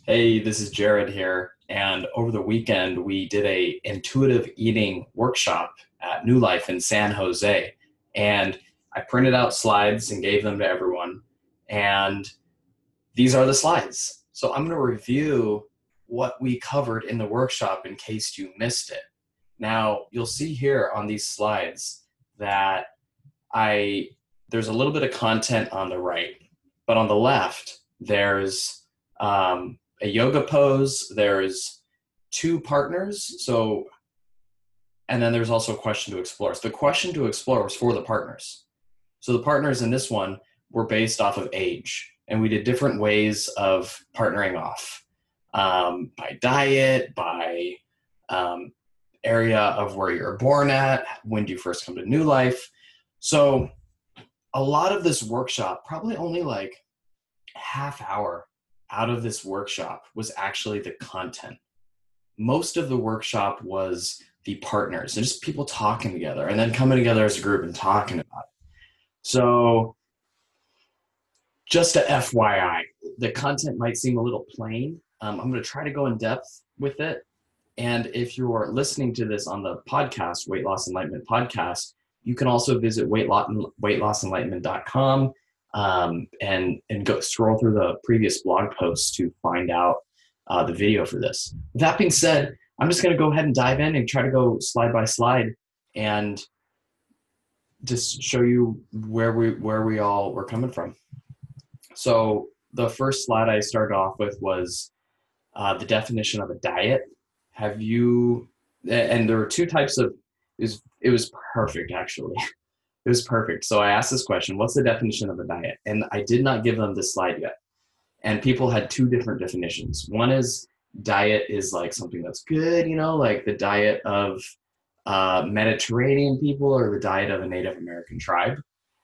Hey, this is Jared here. And over the weekend, we did a intuitive eating workshop at New Life in San Jose. And I printed out slides and gave them to everyone. And these are the slides. So I'm going to review what we covered in the workshop in case you missed it. Now, you'll see here on these slides that I there's a little bit of content on the right, but on the left, there's a yoga pose, there's two partners, and then there's also a question to explore. So the question to explore was for the partners. So the partners in this one were based off of age, and we did different ways of partnering off, by diet, by um, area of where you're born at, when do you first come to New Life. So a lot of this workshop, probably only like half hour out of this workshop was actually the content. Most of the workshop was the partners and just people talking together and then coming together as a group and talking about it. So just a FYI, the content might seem a little plain. I'm going to try to go in depth with it. And if you're listening to this on the podcast, Weight Loss Enlightenment Podcast, you can also visit weightlossenlightenment.com and go scroll through the previous blog posts to find out the video for this. That being said, I'm just going to go ahead and dive in and try to go slide by slide and just show you where we all were coming from. So the first slide I started off with was the definition of a diet. Have you? And there were two types of. It was perfect actually. It was perfect. So I asked this question: what's the definition of a diet? And I did not give them this slide yet. And people had two different definitions. One is diet is like something that's good, like the diet of Mediterranean people or the diet of a Native American tribe.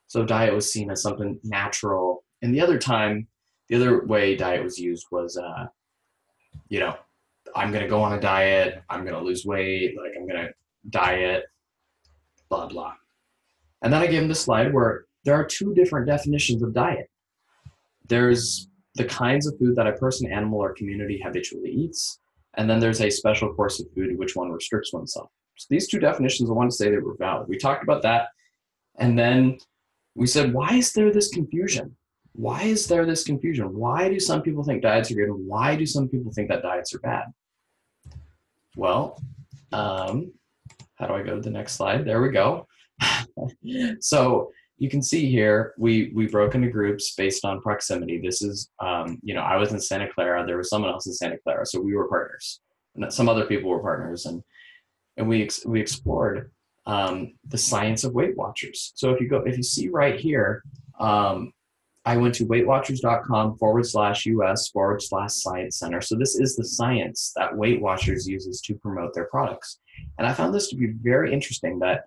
So diet was seen as something natural. And the other way diet was used was, I'm going to go on a diet. I'm going to lose weight. Like I'm going to diet, blah, blah. And then I gave them this slide where there are two different definitions of diet. There's the kinds of food that a person, animal, or community habitually eats. And then there's a special course of food which one restricts oneself. So these two definitions, I want to say they were valid. We talked about that. And then we said, why is there this confusion? Why is there this confusion? Why do some people think diets are good? And why do some people think that diets are bad? Well, how do I go to the next slide? There we go. So you can see here, we broke into groups based on proximity. This is, I was in Santa Clara. There was someone else in Santa Clara. So we were partners. And some other people were partners. And we explored the science of Weight Watchers. So if you see right here, I went to weightwatchers.com/US/science center. So this is the science that Weight Watchers uses to promote their products. And I found this to be very interesting that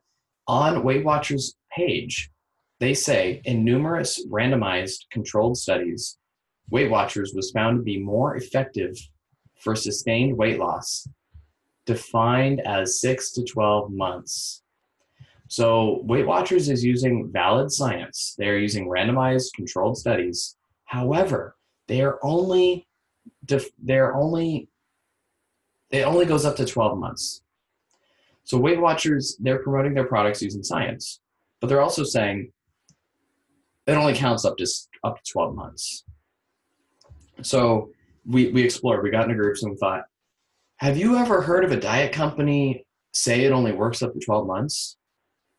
on Weight Watchers page, they say in numerous randomized controlled studies, Weight Watchers was found to be more effective for sustained weight loss, defined as 6 to 12 months. So Weight Watchers is using valid science. They're using randomized controlled studies. However, it only goes up to 12 months. So Weight Watchers, they're promoting their products using science, but they're also saying it only counts up to 12 months. So we explored, we got into groups and we thought, have you ever heard of a diet company say it only works up to 12 months?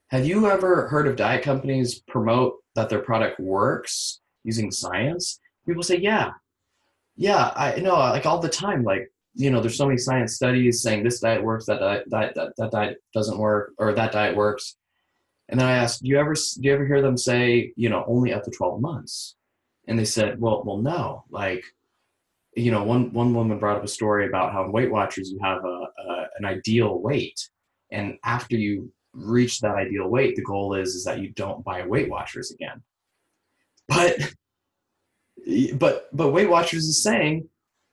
Have you ever heard of diet companies promote that their product works using science? People say, yeah, I know, like all the time, like, there's so many science studies saying this diet works, that diet doesn't work, or that diet works. And then I asked, do you ever hear them say, only up to 12 months? And they said, well, no. Like, one woman brought up a story about how in Weight Watchers you have an ideal weight, and after you reach that ideal weight, the goal is that you don't buy Weight Watchers again. But Weight Watchers is saying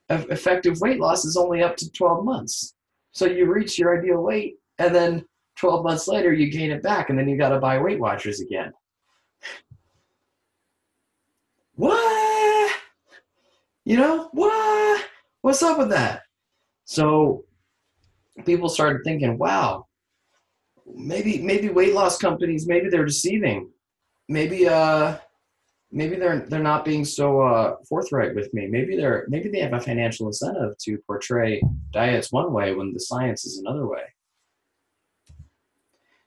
effective weight loss is only up to 12 months. So you reach your ideal weight, and then 12 months later you gain it back, and then you got to buy Weight Watchers again. What? What? What's up with that? So people started thinking, wow, maybe weight loss companies, maybe they're deceiving. Maybe maybe they're not being so forthright with me. Maybe they have a financial incentive to portray diets one way when the science is another way.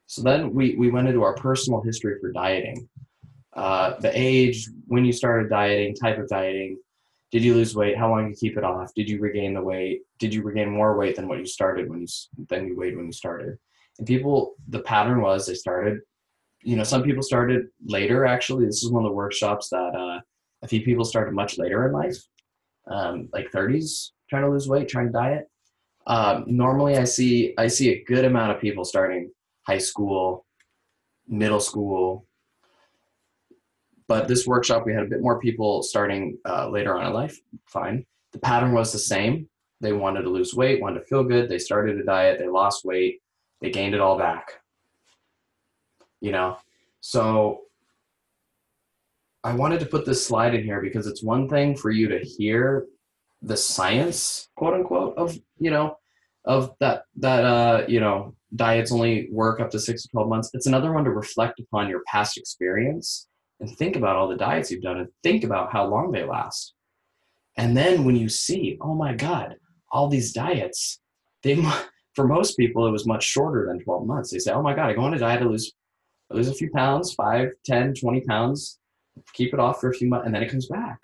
So then we went into our personal history for dieting. The age, when you started dieting, type of dieting, did you lose weight? How long did you keep it off? Did you regain the weight? Did you regain more weight than what you started than you weighed when you started? And people, the pattern was they started, some people started later. Actually, this is one of the workshops that a few people started much later in life, like 30s, trying to lose weight, trying to diet. Normally, I see a good amount of people starting high school, middle school, but this workshop, we had a bit more people starting later on in life. Fine. The pattern was the same. They wanted to lose weight, wanted to feel good. They started a diet. They lost weight. They gained it all back. You know, so I wanted to put this slide in here because it's one thing for you to hear the science, quote unquote, of that diets only work up to 6 to 12 months. It's another one to reflect upon your past experience and think about all the diets you've done and think about how long they last. And then when you see, oh my God, all these diets, they for most people it was much shorter than 12 months. They say, oh my God, I go on a diet, I lose a few pounds, 5, 10, 20 pounds, keep it off for a few months, and then it comes back.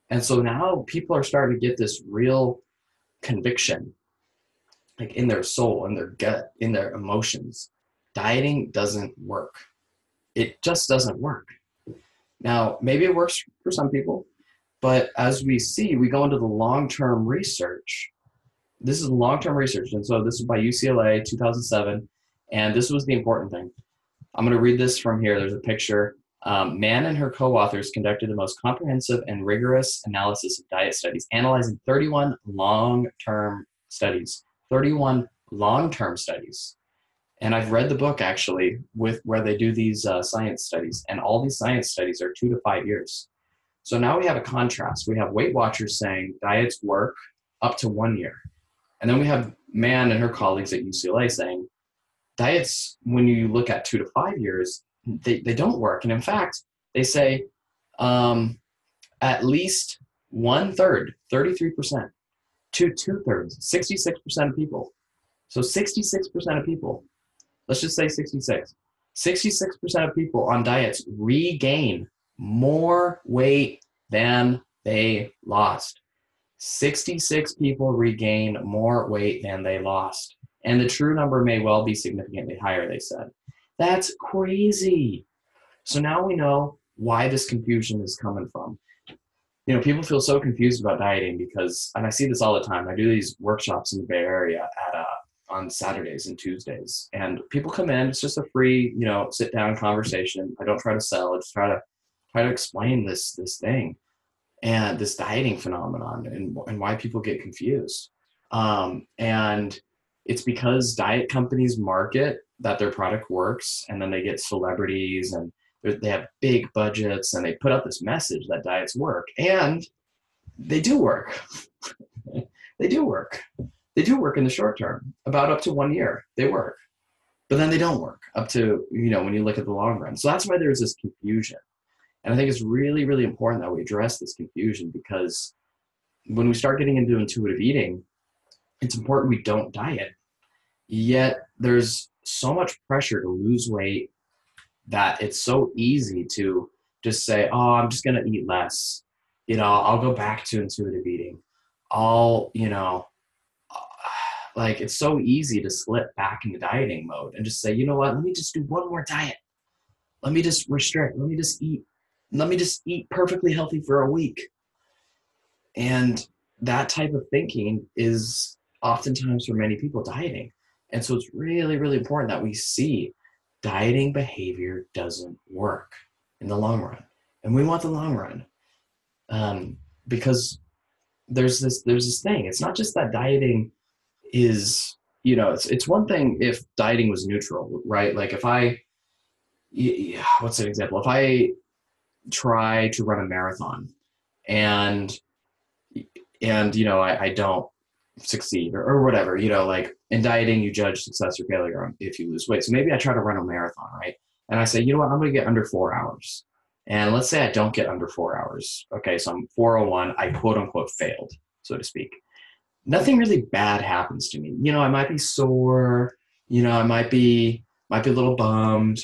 And so now people are starting to get this real conviction, like in their soul, in their gut, in their emotions. Dieting doesn't work. It just doesn't work. Now, maybe it works for some people, but as we see, we go into the long-term research. This is long-term research. And so this is by UCLA, 2007. And this was the important thing. I'm going to read this from here. There's a picture. Mann and her co-authors conducted the most comprehensive and rigorous analysis of diet studies, analyzing 31 long-term studies. 31 long-term studies. And I've read the book actually with where they do these science studies, and all these science studies are 2 to 5 years. So now we have a contrast. We have Weight Watchers saying diets work up to 1 year. And then we have Mann and her colleagues at UCLA saying diets, when you look at 2 to 5 years, they don't work. And in fact, they say at least 1/3, 33%, to 2/3, 66% of people. So 66% of people, let's just say 66% of people on diets regain more weight than they lost. 66 people regain more weight than they lost. And the true number may well be significantly higher, they said. That's crazy. So now we know why this confusion is coming from. People feel so confused about dieting because, and I see this all the time. I do these workshops in the Bay Area on Saturdays and Tuesdays, and people come in. It's just a free, sit down conversation. I don't try to sell. I just try to explain this thing and this dieting phenomenon and why people get confused. And it's because diet companies market that their product works, and then they get celebrities and they have big budgets and they put out this message that diets work, and they do work. They do work. They do work in the short term, about up to 1 year. They work, but then they don't work up to, when you look at the long run. So that's why there's this confusion. And I think it's really, really important that we address this confusion, because when we start getting into intuitive eating, it's important we don't diet. Yet there's so much pressure to lose weight that it's so easy to just say, oh, I'm just going to eat less. I'll go back to intuitive eating. Like it's so easy to slip back into dieting mode and just say, you know what, let me just do one more diet. Let me just restrict. Let me just eat perfectly healthy for a week. And that type of thinking is oftentimes for many people dieting. And so it's really, really important that we see dieting behavior doesn't work in the long run. And we want the long run because there's this thing. It's not just that dieting is, it's one thing if dieting was neutral, right? Like what's an example? If I try to run a marathon and and I don't succeed or whatever. Like in dieting, you judge success or failure on if you lose weight. So maybe I try to run a marathon, right? And I say, you know what, I'm going to get under 4 hours. And let's say I don't get under 4 hours. Okay, so I'm 401. I quote unquote failed, so to speak. Nothing really bad happens to me. I might be sore. I might be a little bummed,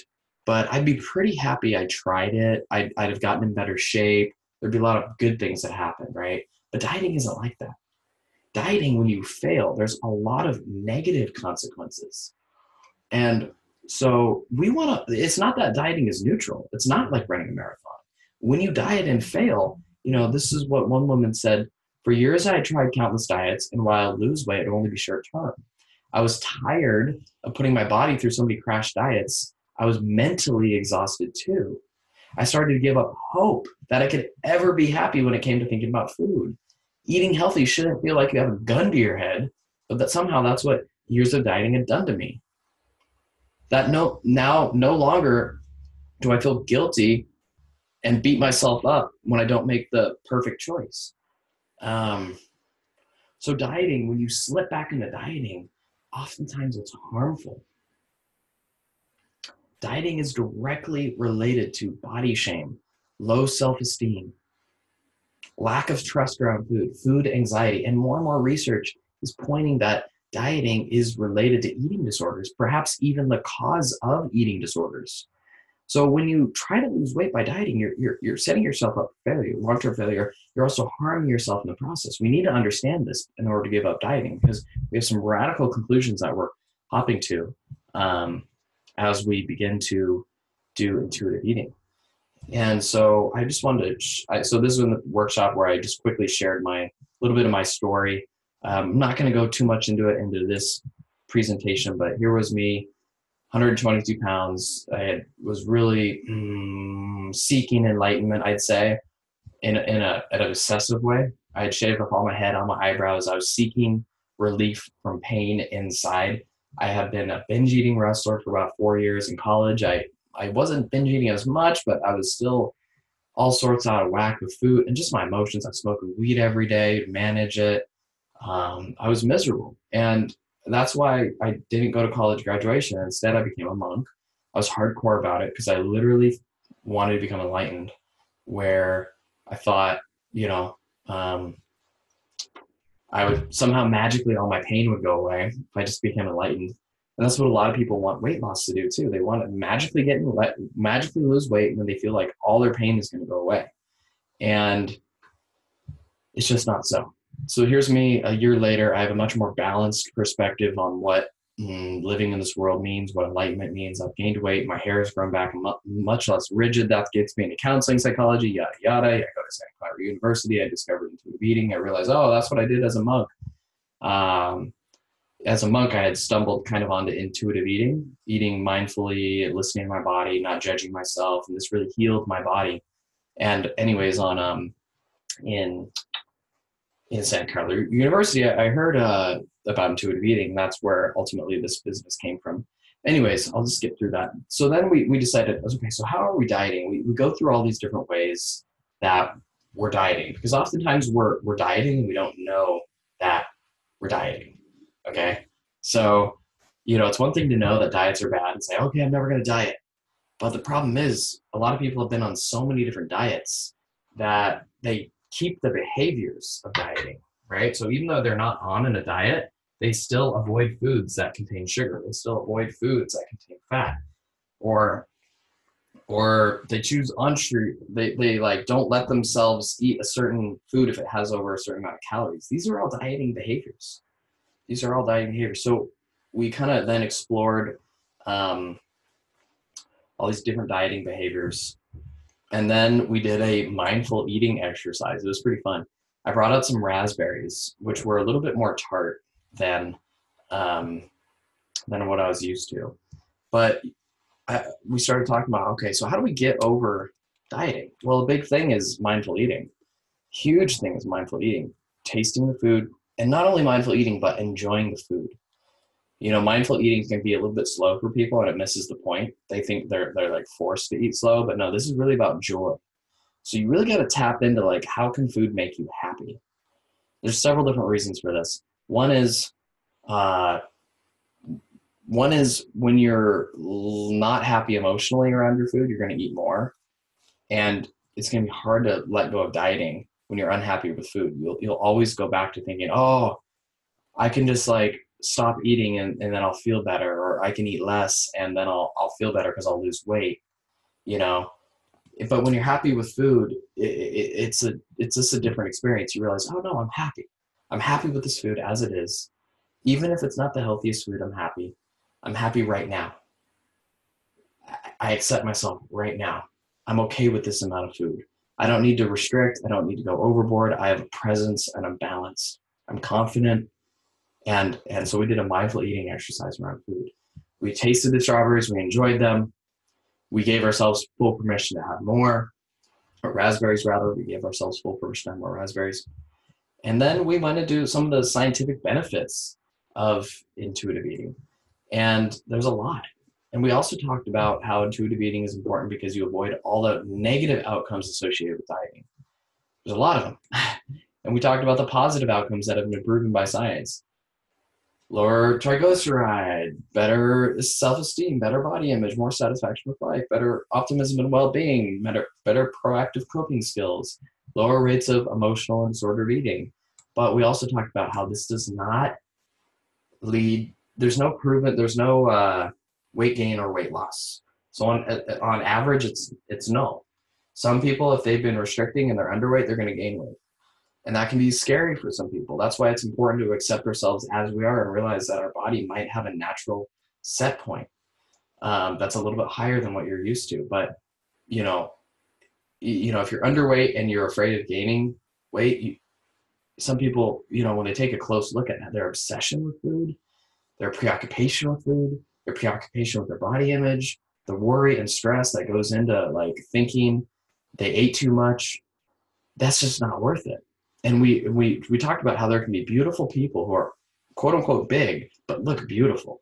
but I'd be pretty happy I tried it. I'd have gotten in better shape. There'd be a lot of good things that happen, right? But dieting isn't like that. Dieting, when you fail, there's a lot of negative consequences. And so it's not that dieting is neutral. It's not like running a marathon. When you diet and fail, this is what one woman said: for years I tried countless diets, and while I lose weight, it would only be short term. I was tired of putting my body through so many crash diets. I was mentally exhausted too. I started to give up hope that I could ever be happy when it came to thinking about food. Eating healthy shouldn't feel like you have a gun to your head, but that somehow that's what years of dieting had done to me. That no longer do I feel guilty and beat myself up when I don't make the perfect choice. So dieting, when you slip back into dieting, oftentimes it's harmful. Dieting is directly related to body shame, low self-esteem, lack of trust around food, food anxiety, and more research is pointing that dieting is related to eating disorders, perhaps even the cause of eating disorders. So when you try to lose weight by dieting, you're setting yourself up for failure, long-term failure. You're also harming yourself in the process. We need to understand this in order to give up dieting, because we have some radical conclusions that we're hopping to as we begin to do intuitive eating. And so I just wanted to, so this is in the workshop where I just quickly shared a little bit of my story. I'm not going to go too much into this presentation, but here was me, 122 pounds. I was really seeking enlightenment, I'd say, in an obsessive way. I had shaved off all my head, all my eyebrows. I was seeking relief from pain inside. I had been a binge eating wrestler for about 4 years in college. I wasn't binge eating as much, but I was still all sorts out of whack with food and just my emotions. I smoked weed every day to manage it. I was miserable. And that's why I didn't go to college graduation. Instead, I became a monk. I was hardcore about it because I literally wanted to become enlightened, where I thought, I would somehow magically all my pain would go away if I just became enlightened. And that's what a lot of people want weight loss to do too. They want to magically lose weight, and then they feel like all their pain is going to go away. And it's just not so. So here's me a year later. I have a much more balanced perspective on what living in this world means, what enlightenment means. I've gained weight. My hair has grown back much less rigid. That gets me into counseling psychology, yada, yada. I go to Santa Clara University. I discovered intuitive eating. I realized, oh, that's what I did as a monk. As a monk, I had stumbled kind of onto intuitive eating mindfully, listening to my body, not judging myself. And this really healed my body. And anyways, in Santa Clara University, I heard about intuitive eating. That's where ultimately this business came from. Anyways, I'll just skip through that. So then we decided, okay, so how are we dieting? We go through all these different ways that we're dieting, because oftentimes we're dieting and we don't know that we're dieting. Okay. So, it's one thing to know that diets are bad and say, okay, I'm never going to diet. But the problem is a lot of people have been on so many different diets that they keep the behaviors of dieting, right? So even though they're not on a diet, they still avoid foods that contain sugar. They still avoid foods that contain fat, or they choose unsugar. They like don't let themselves eat a certain food if it has over a certain amount of calories. These are all dieting behaviors. So we kind of then explored all these different dieting behaviors. And then we did a mindful eating exercise. It was pretty fun. I brought out some raspberries, which were a little bit more tart than what I was used to. But we started talking about, okay, so how do we get over dieting? Well, a big thing is mindful eating. Huge thing is mindful eating, tasting the food, and not only mindful eating, but enjoying the food. Mindful eating can be a little bit slow for people, and it misses the point. They think they're like forced to eat slow, but no, this is really about joy. So you really got to tap into like, how can food make you happy? There's several different reasons for this. One is uh, one is when you're not happy emotionally around your food, you're going to eat more, and it's going to be hard to let go of dieting when you're unhappy with food. You'll always go back to thinking, oh, I can just like stop eating and then I'll feel better, or I can eat less and then I'll feel better because I'll lose weight, you know. But when you're happy with food, it's just a different experience. You realize, oh no, I'm happy. I'm happy with this food as it is. Even if it's not the healthiest food, I'm happy. I'm happy right now. I accept myself right now. I'm okay with this amount of food. I don't need to restrict. I don't need to go overboard. I have a presence and I'm balanced. I'm confident. And so we did a mindful eating exercise around food. We tasted the strawberries. We enjoyed them. We gave ourselves full permission to have more, or raspberries rather. We gave ourselves full permission to have more raspberries. And then we went into some of the scientific benefits of intuitive eating. And there's a lot. And we also talked about how intuitive eating is important because you avoid all the negative outcomes associated with dieting. There's a lot of them. And we talked about the positive outcomes that have been proven by science. Lower triglyceride, better self-esteem, better body image, more satisfaction with life, better optimism and well-being, better proactive coping skills, lower rates of emotional and disordered eating. But we also talked about how this does not lead, there's no weight gain or weight loss. So on average, it's null. Some people, if they've been restricting and they're underweight, they're going to gain weight. And that can be scary for some people. That's why it's important to accept ourselves as we are and realize that our body might have a natural set point that's a little bit higher than what you're used to. But, you know, if you're underweight and you're afraid of gaining weight, some people, when they take a close look at their obsession with food, their preoccupation with food, their preoccupation with their body image, the worry and stress that goes into like thinking they ate too much, that's just not worth it. And we talked about how there can be beautiful people who are quote unquote big, but look beautiful,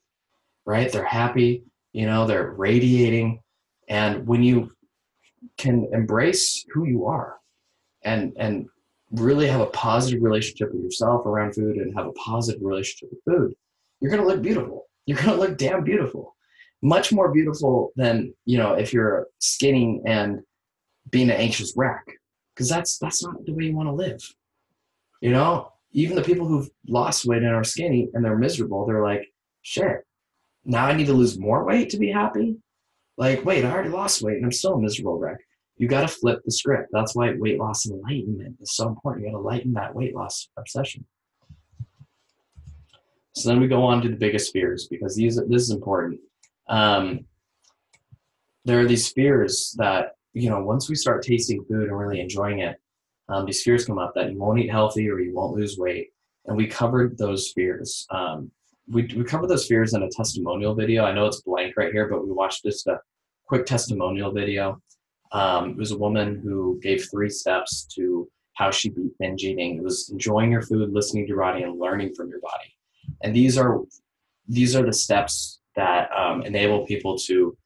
right? They're happy, they're radiating. And when you can embrace who you are and really have a positive relationship with yourself around food and have a positive relationship with food, you're going to look beautiful. You're going to look damn beautiful. Much more beautiful than, if you're skinny and being an anxious wreck, because that's not the way you want to live. Even the people who've lost weight and are skinny and they're miserable, they're like, shit, now I need to lose more weight to be happy? Like, wait, I already lost weight and I'm still a miserable wreck. You got to flip the script. That's why weight loss enlightenment is so important. You got to lighten that weight loss obsession. So then we go on to the biggest fears, because this is important. There are these fears that, once we start tasting food and really enjoying it, these fears come up that you won't eat healthy or you won't lose weight. And we covered those fears. We covered those fears in a testimonial video. I know it's blank right here, but we watched just a quick testimonial video. It was a woman who gave 3 steps to how she beat binge eating. It was enjoying your food, listening to your body, and learning from your body. And these are the steps that enable people to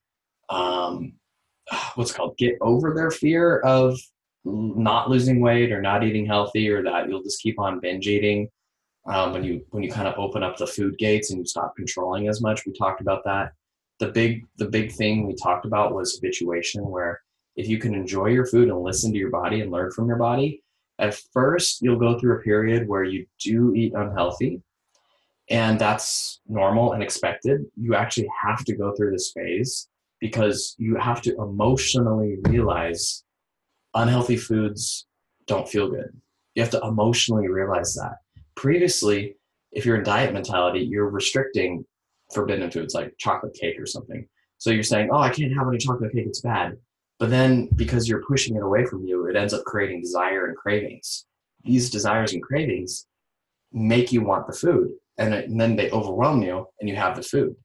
get over their fear of not losing weight or not eating healthy, or that you'll just keep on binge eating when you kind of open up the food gates and you stop controlling as much. We talked about that. The big thing we talked about was habituation, where if you can enjoy your food and listen to your body and learn from your body, at first you'll go through a period where you do eat unhealthy, and that's normal and expected. You actually have to go through this phase because you have to emotionally realize unhealthy foods don't feel good. You have to emotionally realize that. Previously, if you're in diet mentality, you're restricting forbidden foods like chocolate cake or something. So you're saying, oh, I can't have any chocolate cake, it's bad. But then because you're pushing it away from you, it ends up creating desire and cravings. These desires and cravings make you want the food, and then they overwhelm you and you have the food.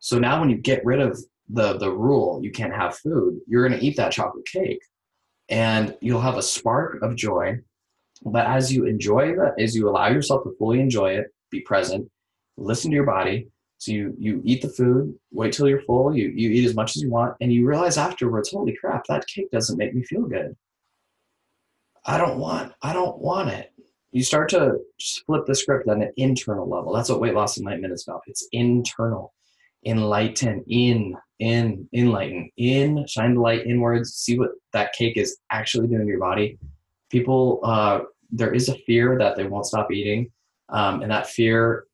So now when you get rid of the rule, you can't have food, you're going to eat that chocolate cake. And you'll have a spark of joy. But as you enjoy that, as you allow yourself to fully enjoy it, be present, listen to your body. So you eat the food, wait till you're full, you eat as much as you want, and you realize afterwards, holy crap, that cake doesn't make me feel good. I don't want it. you start to flip the script on an internal level. That's what weight loss enlightenment is about. It's internal. Enlighten, enlighten, shine the light inwards, see what that cake is actually doing to your body. People, there is a fear that they won't stop eating. And that fear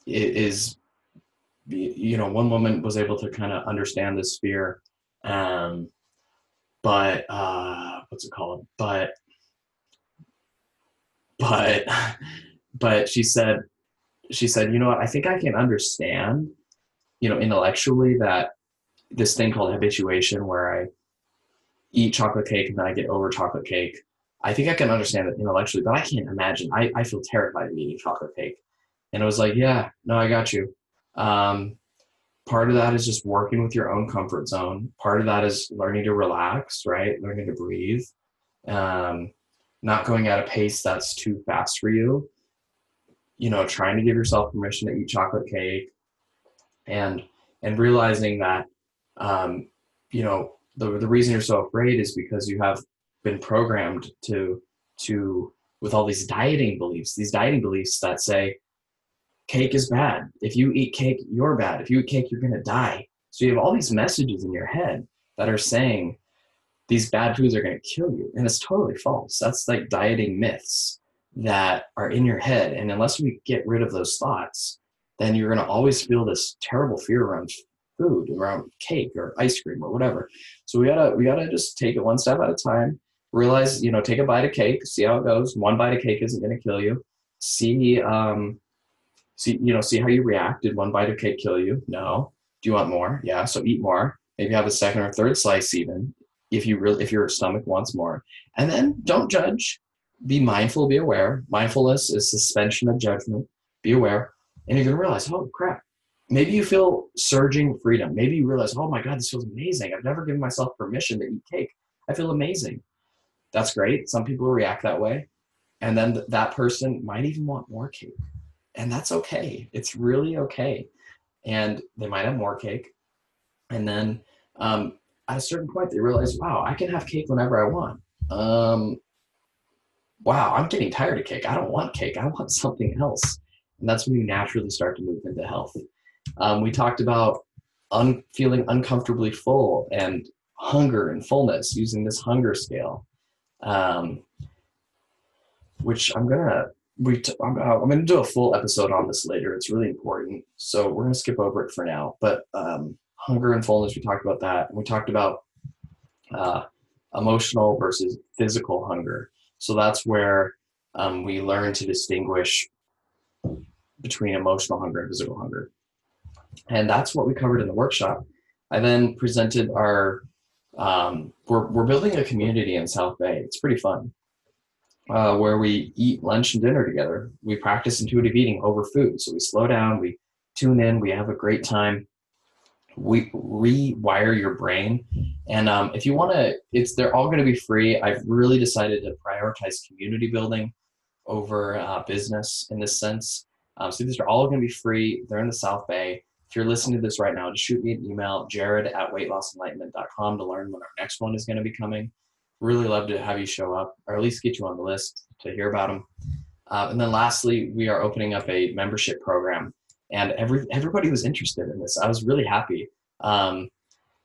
is, one woman was able to kind of understand this fear. But what's it called? But, but she said, you know what, I think I can understand, intellectually, that this thing called habituation, where I eat chocolate cake and then I get over chocolate cake. I think I can understand it intellectually, but I can't imagine. I feel terrified of eating chocolate cake. And it was like, yeah, no, I got you. Um, Part of that is just working with your own comfort zone. Part of that is learning to relax, right? Learning to breathe. Um, Not going at a pace that's too fast for you. Trying to give yourself permission to eat chocolate cake, and realizing that, um, the reason you're so afraid is because you have been programmed to with all these dieting beliefs that say cake is bad. If you eat cake, you're bad. If you eat cake, you're going to die. So you have all these messages in your head that are saying these bad foods are going to kill you. And it's totally false. That's like dieting myths that are in your head. And unless we get rid of those thoughts, then you're going to always feel this terrible fear around food, around cake or ice cream or whatever. So we gotta just take it one step at a time. Realize, take a bite of cake, see how it goes. One bite of cake isn't going to kill you. See how you react. Did one bite of cake kill you? No. Do you want more? Yeah. So eat more. Maybe have a second or third slice even, if your stomach wants more. And then don't judge. Be mindful, be aware. Mindfulness is suspension of judgment. Be aware. And you're going to realize, oh crap. Maybe you feel surging freedom. Maybe you realize, oh my God, this feels amazing. I've never given myself permission to eat cake. I feel amazing. That's great. Some people react that way. And then that person might even want more cake. And that's okay. It's really okay. And they might have more cake. And then at a certain point, they realize, wow, I can have cake whenever I want. Wow, I'm getting tired of cake. I don't want cake. I want something else. And that's when you naturally start to move into health. We talked about feeling uncomfortably full and hunger and fullness using this hunger scale, which I'm gonna do a full episode on this later. It's really important, so we're gonna skip over it for now. But hunger and fullness, we talked about that, and we talked about emotional versus physical hunger. So that's where we learn to distinguish between emotional hunger and physical hunger. And that's what we covered in the workshop. I then presented we're building a community in South Bay. It's pretty fun, where we eat lunch and dinner together. We practice intuitive eating over food. So we slow down, we tune in, we have a great time. We rewire your brain. And if you want to, they're all going to be free. I've really decided to prioritize community building over business in this sense. So these are all going to be free. They're in the South Bay. If you're listening to this right now, just shoot me an email, jared@weightlossenlightenment.com, to learn when our next one is going to be coming. Really love to have you show up, or at least get you on the list to hear about them. And then lastly, we are opening up a membership program, and everybody was interested in this. I was really happy.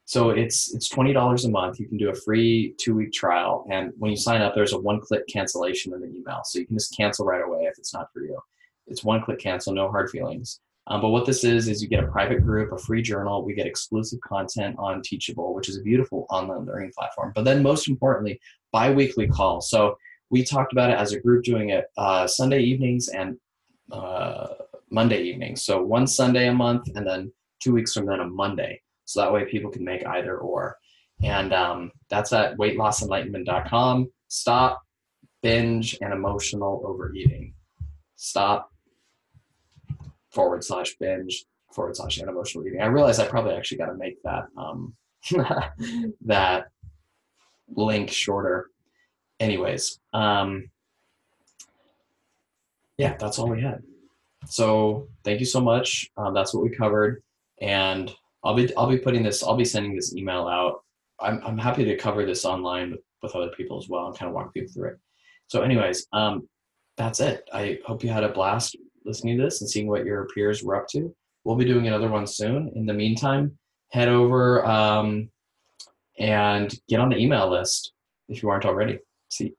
So it's $20 a month. You can do a free 2-week trial. And when you sign up, there's a one-click cancellation in the email. So you can just cancel right away if it's not for you. It's one-click cancel, no hard feelings. But what this is you get a private group, a free journal. We get exclusive content on Teachable, which is a beautiful online learning platform. But then most importantly, bi-weekly calls. So we talked about it as a group, doing it Sunday evenings and Monday evenings. So one Sunday a month, and then 2 weeks from then a Monday. So that way people can make either or. And that's at weightlossenlightenment.com. Stop binge and emotional overeating. Stop /binge / emotional eating. I realize I probably actually got to make that that link shorter. Anyways, yeah, that's all we had. So thank you so much. That's what we covered, and I'll be sending this email out. I'm happy to cover this online with other people as well and kind of walk people through it. So anyways, that's it. I hope you had a blast listening to this and seeing what your peers were up to. We'll be doing another one soon. In the meantime, head over and get on the email list if you aren't already. See.